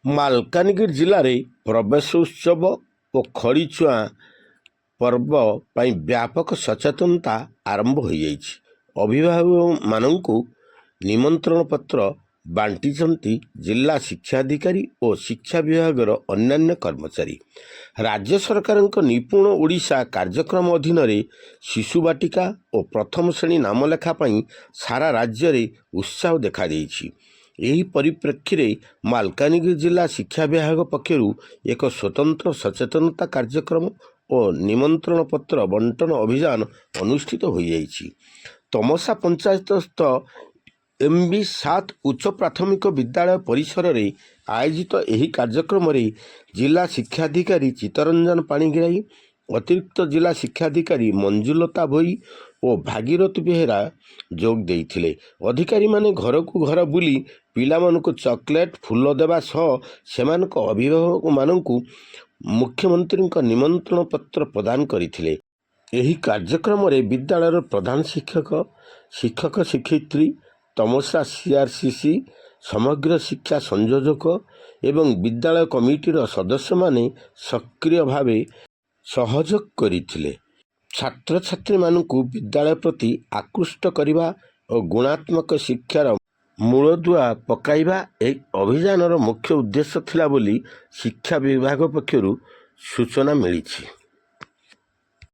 ମାଲକାନଗିରି ଜିଲ୍ଲାରେ ପ୍ରବେଶ ଉତ୍ସବ ଓ ଖଡ଼ିଛୁଆଁ ପର୍ବ ପାଇଁ ବ୍ୟାପକ ସଚେତନତା ଆରମ୍ଭ ହୋଇଯାଇଛି। ଅଭିଭାବକମାନଙ୍କୁ ନିମନ୍ତ୍ରଣ ପତ୍ର ବାଣ୍ଟିଛନ୍ତି ଜିଲ୍ଲା ଶିକ୍ଷାଧିକାରୀ ଓ ଶିକ୍ଷା ବିଭାଗର ଅନ୍ୟାନ୍ୟ କର୍ମଚାରୀ। ରାଜ୍ୟ ସରକାରଙ୍କ ନିପୁଣ ଓଡ଼ିଶା କାର୍ଯ୍ୟକ୍ରମ ଅଧୀନରେ ଶିଶୁ ବାଟିକା ଓ ପ୍ରଥମ ଶ୍ରେଣୀ ନାମଲେଖା ପାଇଁ ସାରା ରାଜ୍ୟରେ ଉତ୍ସାହ ଦେଖାଦେଇଛି। ଏହି ପରିପ୍ରେକ୍ଷୀରେ ମାଲକାନଗିରି ଜିଲ୍ଲା ଶିକ୍ଷା ବିଭାଗ ପକ୍ଷରୁ ଏକ ସ୍ୱତନ୍ତ୍ର ସଚେତନତା କାର୍ଯ୍ୟକ୍ରମ ଓ ନିମନ୍ତ୍ରଣ ପତ୍ର ବଣ୍ଟନ ଅଭିଯାନ ଅନୁଷ୍ଠିତ ହୋଇଯାଇଛି। ତମସା ପଞ୍ଚାୟତସ୍ଥ MB7 ଉଚ୍ଚ ପ୍ରାଥମିକ ବିଦ୍ୟାଳୟ ପରିସରରେ ଆୟୋଜିତ ଏହି କାର୍ଯ୍ୟକ୍ରମରେ ଜିଲ୍ଲା ଶିକ୍ଷାଧିକାରୀ ଚିତ୍ତରଞ୍ଜନ ପାଣିଗ୍ରାହୀ, ଅତିରିକ୍ତ ଜିଲ୍ଲା ଶିକ୍ଷାଧିକାରୀ ମଞ୍ଜୁଲତା ଭୋଇ ଓ ଭାଗୀରଥୀ ବେହେରା ଯୋଗ ଦେଇଥିଲେ। ଅଧିକାରୀମାନେ ଘରକୁ ଘର ବୁଲି ପିଲାମାନଙ୍କୁ ଚକୋଲେଟ୍, ଫୁଲ ଦେବା ସହ ସେମାନଙ୍କ ଅଭିଭାବକମାନଙ୍କୁ ମୁଖ୍ୟମନ୍ତ୍ରୀଙ୍କ ନିମନ୍ତ୍ରଣ ପତ୍ର ପ୍ରଦାନ କରିଥିଲେ। ଏହି କାର୍ଯ୍ୟକ୍ରମରେ ବିଦ୍ୟାଳୟର ପ୍ରଧାନ ଶିକ୍ଷକ, ଶିକ୍ଷକ ଶିକ୍ଷୟିତ୍ରୀ, ତମସା CRCC, ସମଗ୍ର ଶିକ୍ଷା ସଂଯୋଜକ ଏବଂ ବିଦ୍ୟାଳୟ କମିଟିର ସଦସ୍ୟମାନେ ସକ୍ରିୟ ଭାବେ ସହଯୋଗ କରିଥିଲେ। ଛାତ୍ରଛାତ୍ରୀମାନଙ୍କୁ ବିଦ୍ୟାଳୟ ପ୍ରତି ଆକୃଷ୍ଟ କରିବା ଓ ଗୁଣାତ୍ମକ ଶିକ୍ଷାର ମୂଳଦୁଆ ପକାଇବା ଏହି ଅଭିଯାନର ମୁଖ୍ୟ ଉଦ୍ଦେଶ୍ୟ ଥିଲା ବୋଲି ଶିକ୍ଷା ବିଭାଗ ପକ୍ଷରୁ ସୂଚନା ମିଳିଛି।